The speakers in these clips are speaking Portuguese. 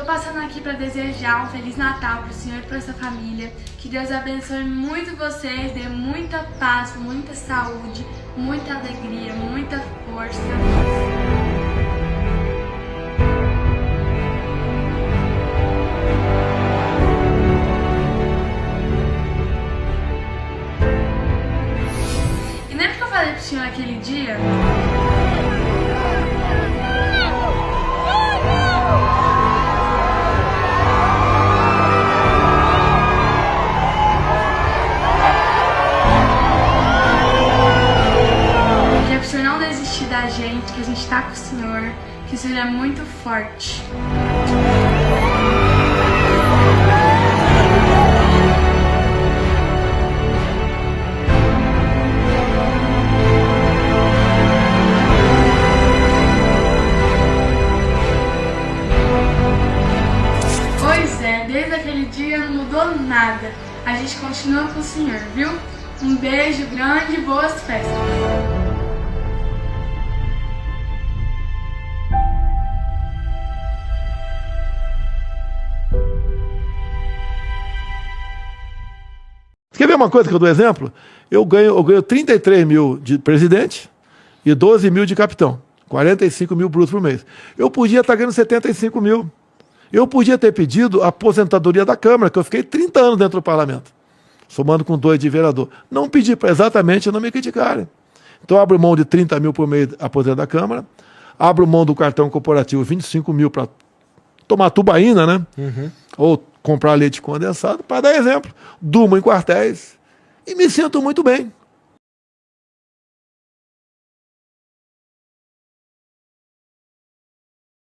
passando aqui para desejar um Feliz Natal para o senhor e para sua família. Que Deus abençoe muito vocês, dê muita paz, muita saúde, muita alegria, muita força. E lembra que eu falei pro senhor aquele dia? Da gente, que a gente tá com o Senhor, que o Senhor é muito forte. Pois é, desde aquele dia não mudou nada. A gente continua com o Senhor, viu? Um beijo grande e boas festas. Quer ver uma coisa que eu dou exemplo? Eu ganho 33 mil de presidente e 12 mil de capitão. 45 mil brutos por mês. Eu podia estar ganhando 75 mil. Eu podia ter pedido a aposentadoria da Câmara, que eu fiquei 30 anos dentro do parlamento, somando com 2 de vereador. Não pedi para exatamente não me criticarem. Então eu abro mão de 30 mil por mês aposentadoria da Câmara, abro mão do cartão corporativo 25 mil para tomar tubaína, né? Ou comprar leite condensado, para dar exemplo. Durmo em quartéis e me sinto muito bem.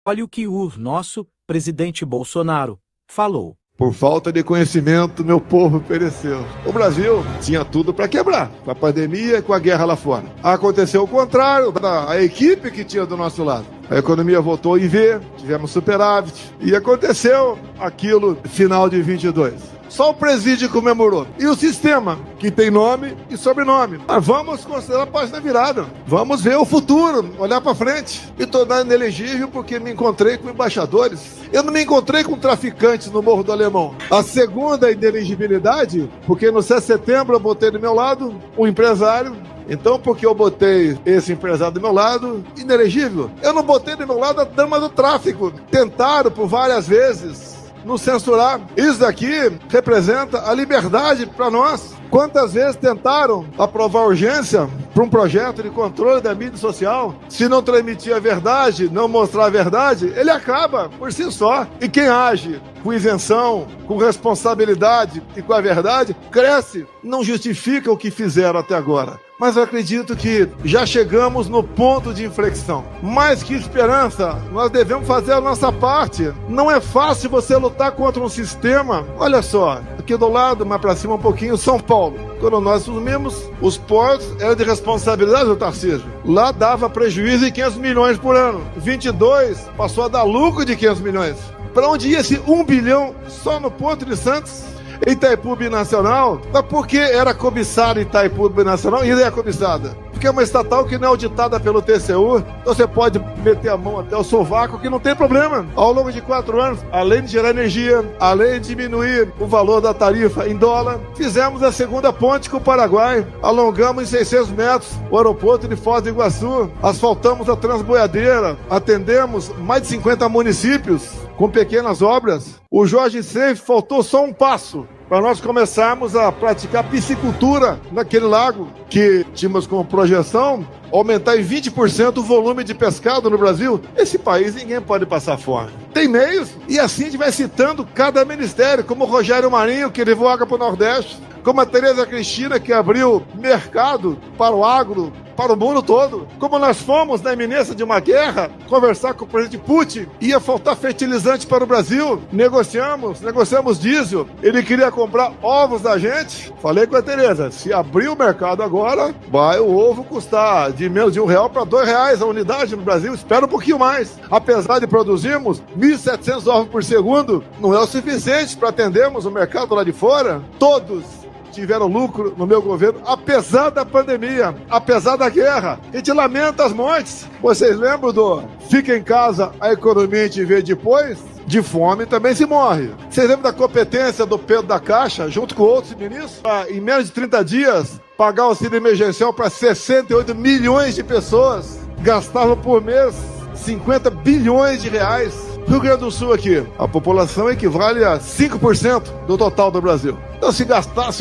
Olha o que o nosso presidente Bolsonaro falou. Por falta de conhecimento, meu povo pereceu. O Brasil tinha tudo para quebrar, com a pandemia e com a guerra lá fora. Aconteceu o contrário, a equipe que tinha do nosso lado. A economia voltou em V, tivemos superávit, e aconteceu aquilo final de 22. Só o presídio comemorou. E o sistema, que tem nome e sobrenome. Mas vamos considerar a página virada. Vamos ver o futuro, olhar para frente. E tornar inelegível porque me encontrei com embaixadores. Eu não me encontrei com traficantes no Morro do Alemão. A segunda inelegibilidade, porque no 7 de setembro eu botei do meu lado um empresário. Então, porque eu botei esse empresário do meu lado, inelegível. Eu não botei do meu lado a dama do tráfico. Tentaram por várias vezes nos censurar. Isso daqui representa a liberdade para nós. Quantas vezes tentaram aprovar urgência para um projeto de controle da mídia social? Se não transmitir a verdade, não mostrar a verdade, ele acaba por si só. E quem age com isenção, com responsabilidade e com a verdade, cresce. Não justifica o que fizeram até agora. Mas eu acredito que já chegamos no ponto de inflexão. Mais que esperança, nós devemos fazer a nossa parte. Não é fácil você lutar contra um sistema. Olha só, aqui do lado, mais para cima um pouquinho, São Paulo. Quando nós assumimos, os portos eram de responsabilidade do Tarcísio. Lá dava prejuízo de 500 milhões por ano. 22 passou a dar lucro de 500 milhões. Para onde ia esse 1 bilhão só no Porto de Santos? Itaipu Binacional, mas por que era cobiçada Itaipu Binacional e ainda é cobiçada? Porque é uma estatal que não é auditada pelo TCU, então você pode meter a mão até o sovaco que não tem problema. Ao longo de 4 anos, além de gerar energia, além de diminuir o valor da tarifa em dólar, fizemos a segunda ponte com o Paraguai, alongamos em 600 metros o aeroporto de Foz do Iguaçu, asfaltamos a Transboiadeira, atendemos mais de 50 municípios com pequenas obras. O Jorge Seif faltou só um passo para nós começarmos a praticar piscicultura naquele lago, que tínhamos como projeção aumentar em 20% o volume de pescado no Brasil. Esse país ninguém pode passar fome. Tem meios, e assim a gente vai citando cada ministério, como o Rogério Marinho, que levou água para o Nordeste, como a Tereza Cristina, que abriu mercado para o agro, para o mundo todo. Como nós fomos na iminência de uma guerra, conversar com o presidente Putin, ia faltar fertilizante para o Brasil, negociamos diesel, ele queria comprar ovos da gente. Falei com a Tereza, se abrir o mercado agora, vai o ovo custar de menos de R$1 para R$2 a unidade no Brasil, espera um pouquinho mais. Apesar de produzirmos 1.700 ovos por segundo, não é o suficiente para atendermos o mercado lá de fora. Todos tiveram lucro no meu governo, apesar da pandemia, apesar da guerra. A gente lamenta as mortes. Vocês lembram do fica em casa, a economia a gente vê depois? de fome também se morre. Vocês lembram da competência do Pedro da Caixa, junto com outros ministros, para, em menos de 30 dias, pagar o auxílio emergencial para 68 milhões de pessoas? Gastavam por mês 50 bilhões de reais. Rio Grande do Sul aqui, a população equivale a 5% do total do Brasil. Então, se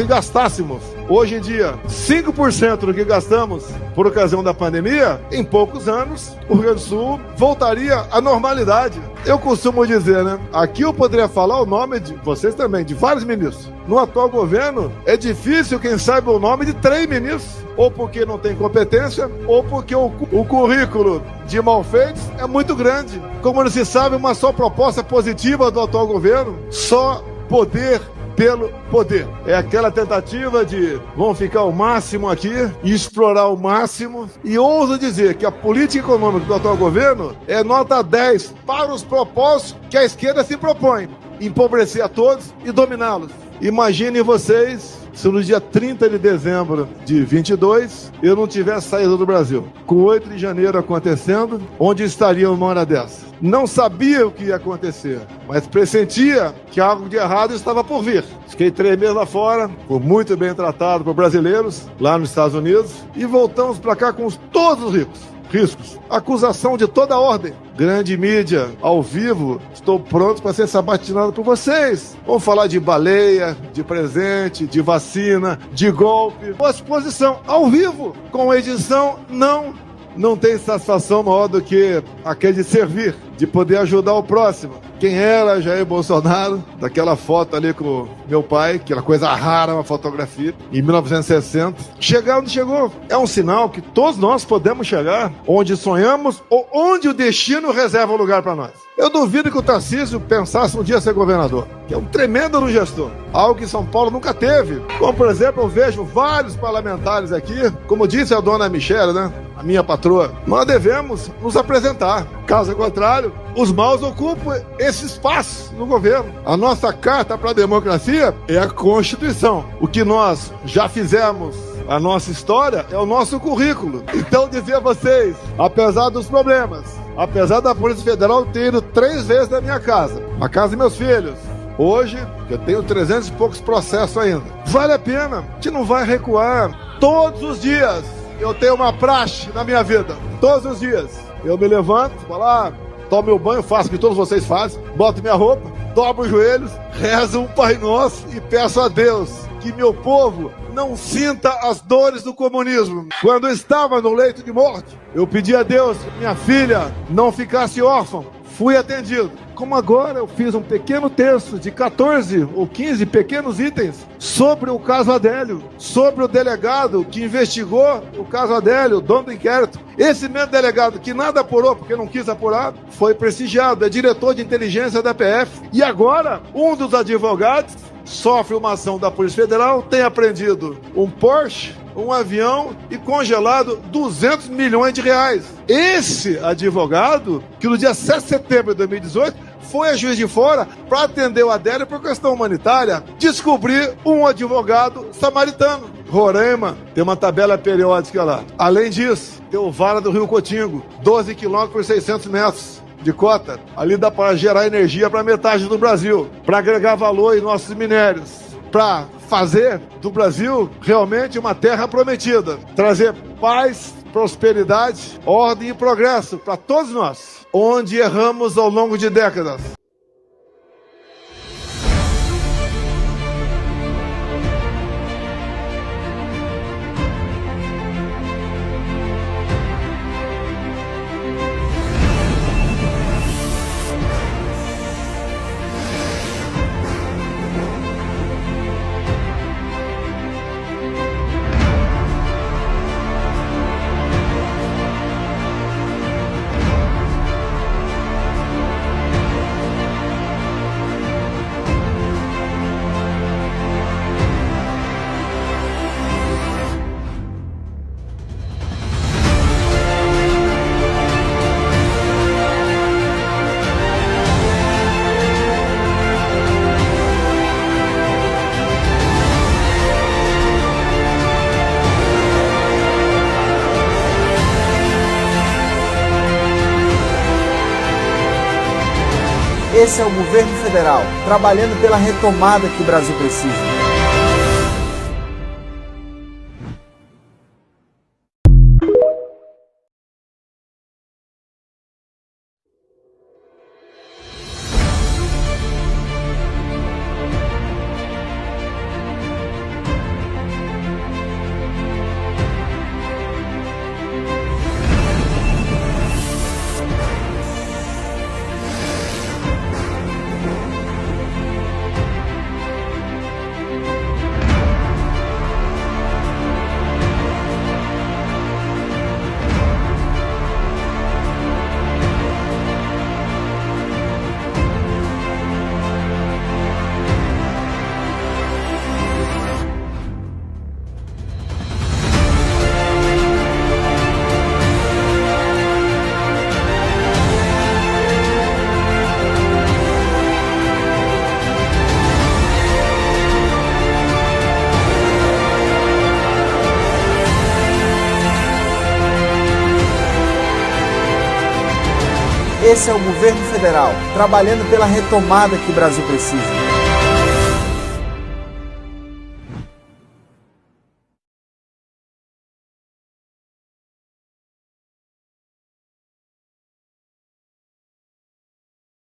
gastássemos, hoje em dia, 5% do que gastamos por ocasião da pandemia, em poucos anos, o Rio Grande do Sul voltaria à normalidade. Eu costumo dizer, né? Aqui eu poderia falar o nome de vocês também, de vários ministros. No atual governo, é difícil quem saiba o nome de 3 ministros. Ou porque não tem competência, ou porque o currículo de malfeitos é muito grande. Como não se sabe, uma só proposta positiva do atual governo, só poder pelo poder. É aquela tentativa de vamos ficar o máximo aqui e explorar o máximo. E ouso dizer que a política econômica do atual governo é nota 10 para os propósitos que a esquerda se propõe: empobrecer a todos e dominá-los. Imaginem vocês se no dia 30 de dezembro de 22 eu não tivesse saído do Brasil. Com 8 de janeiro acontecendo, onde estaria uma hora dessa? Não sabia o que ia acontecer, mas pressentia que algo de errado estava por vir. Fiquei 3 meses lá fora, fui muito bem tratado por brasileiros, lá nos Estados Unidos, e voltamos para cá com todos os riscos. Acusação de toda ordem. Grande mídia, ao vivo, estou pronto para ser sabatinado por vocês. Vamos falar de baleia, de presente, de vacina, de golpe. Boa exposição, ao vivo. Com edição, não tem satisfação maior do que aquele de servir, de poder ajudar o próximo. Quem era Jair Bolsonaro, daquela foto ali com meu pai, aquela coisa rara, uma fotografia, em 1960. Chegar onde chegou é um sinal que todos nós podemos chegar onde sonhamos ou onde o destino reserva um lugar para nós. Eu duvido que o Tarcísio pensasse um dia ser governador, que é um tremendo gestor, algo que São Paulo nunca teve. Como, por exemplo, eu vejo vários parlamentares aqui, como disse a dona Michele, né? A minha patroa, nós devemos nos apresentar. Caso contrário, os maus ocupam esse espaço no governo. A nossa carta para a democracia é a Constituição. O que nós já fizemos, a nossa história, é o nosso currículo. Então, dizer a vocês, apesar dos problemas, apesar da Polícia Federal ter ido 3 vezes na minha casa, a casa dos meus filhos, hoje, eu tenho 300 e poucos processos ainda. Vale a pena, a gente não vai recuar. Todos os dias eu tenho uma praxe na minha vida. Todos os dias. Eu me levanto, vou lá, tomo meu banho, faço o que todos vocês fazem, boto minha roupa, dobro os joelhos, rezo um Pai Nosso e peço a Deus que meu povo não sinta as dores do comunismo. Quando eu estava no leito de morte, eu pedi a Deus que minha filha não ficasse órfã. Fui atendido. Como agora eu fiz um pequeno texto de 14 ou 15 pequenos itens sobre o caso Adélio, sobre o delegado que investigou o caso Adélio, o dono do inquérito. Esse mesmo delegado que nada apurou porque não quis apurar, foi prestigiado, é diretor de inteligência da PF. E agora, um dos advogados sofre uma ação da Polícia Federal, tem apreendido um Porsche, um avião e congelado 200 milhões de reais. Esse advogado, que no dia 7 de setembro de 2018, foi a Juiz de Fora para atender o Adélio por questão humanitária, descobrir um advogado samaritano. Roraima tem uma tabela periódica lá. Além disso, tem o Vara do Rio Cotingo, 12 quilômetros por 600 metros. De cota, ali dá para gerar energia para metade do Brasil, para agregar valor em nossos minérios, para fazer do Brasil realmente uma terra prometida, trazer paz, prosperidade, ordem e progresso para todos nós, onde erramos ao longo de décadas. Esse é o governo federal, trabalhando pela retomada que o Brasil precisa. Esse é o governo federal, trabalhando pela retomada que o Brasil precisa.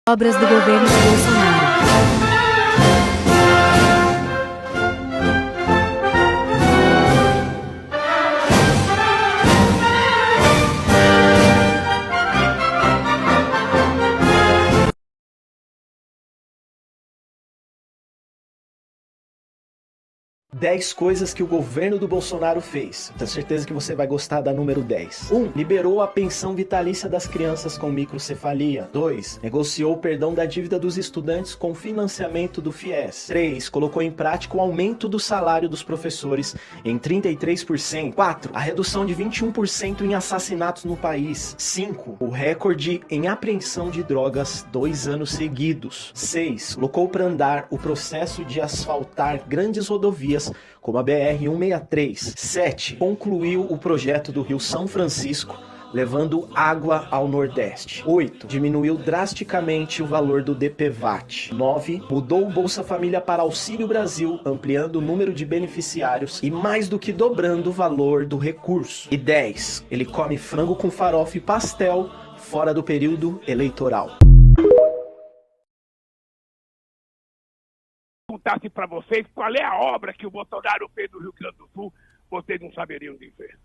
Obras do governo Bolsonaro. Dez coisas que o governo do Bolsonaro fez. Tenho certeza que você vai gostar da número 10. 1. Liberou a pensão vitalícia das crianças com microcefalia. 2. Negociou o perdão da dívida dos estudantes com financiamento do FIES. 3. Colocou em prática o aumento do salário dos professores em 33%. 4. A redução de 21% em assassinatos no país. 5. O recorde em apreensão de drogas 2 anos seguidos. 6. Colocou para andar o processo de asfaltar grandes rodovias como a BR-163. 7. Concluiu o projeto do Rio São Francisco, levando água ao Nordeste. 8. Diminuiu drasticamente o valor do DPVAT. 9. Mudou o Bolsa Família para Auxílio Brasil, ampliando o número de beneficiários e mais do que dobrando o valor do recurso. E 10. Ele come frango com farofa e pastel fora do período eleitoral. Perguntasse para vocês qual é a obra que o Bolsonaro fez no Rio Grande do Sul, vocês não saberiam dizer.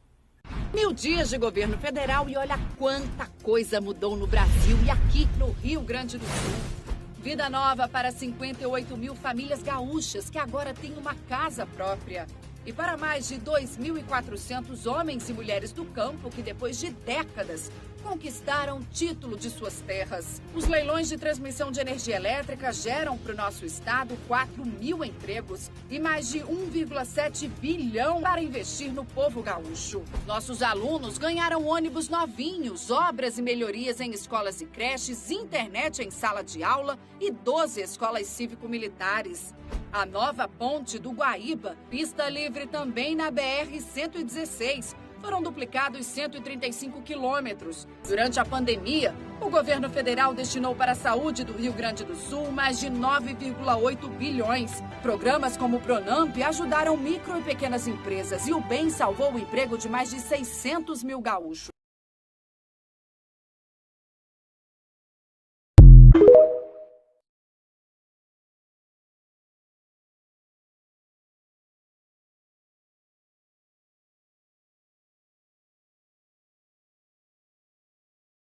1000 dias de governo federal e olha quanta coisa mudou no Brasil e aqui no Rio Grande do Sul. Vida nova para 58 mil famílias gaúchas que agora têm uma casa própria. E para mais de 2.400 homens e mulheres do campo que depois de décadas conquistaram título de suas terras. Os leilões de transmissão de energia elétrica geram para o nosso estado 4.000 empregos e mais de 1,7 bilhão para investir no povo gaúcho. Nossos alunos ganharam ônibus novinhos, obras e melhorias em escolas e creches, internet em sala de aula e 12 escolas cívico-militares. A nova ponte do Guaíba, pista livre também na BR-116, foram duplicados 135 quilômetros. Durante a pandemia, o governo federal destinou para a saúde do Rio Grande do Sul mais de 9,8 bilhões. Programas como o Pronamp ajudaram micro e pequenas empresas e o BEM salvou o emprego de mais de 600 mil gaúchos.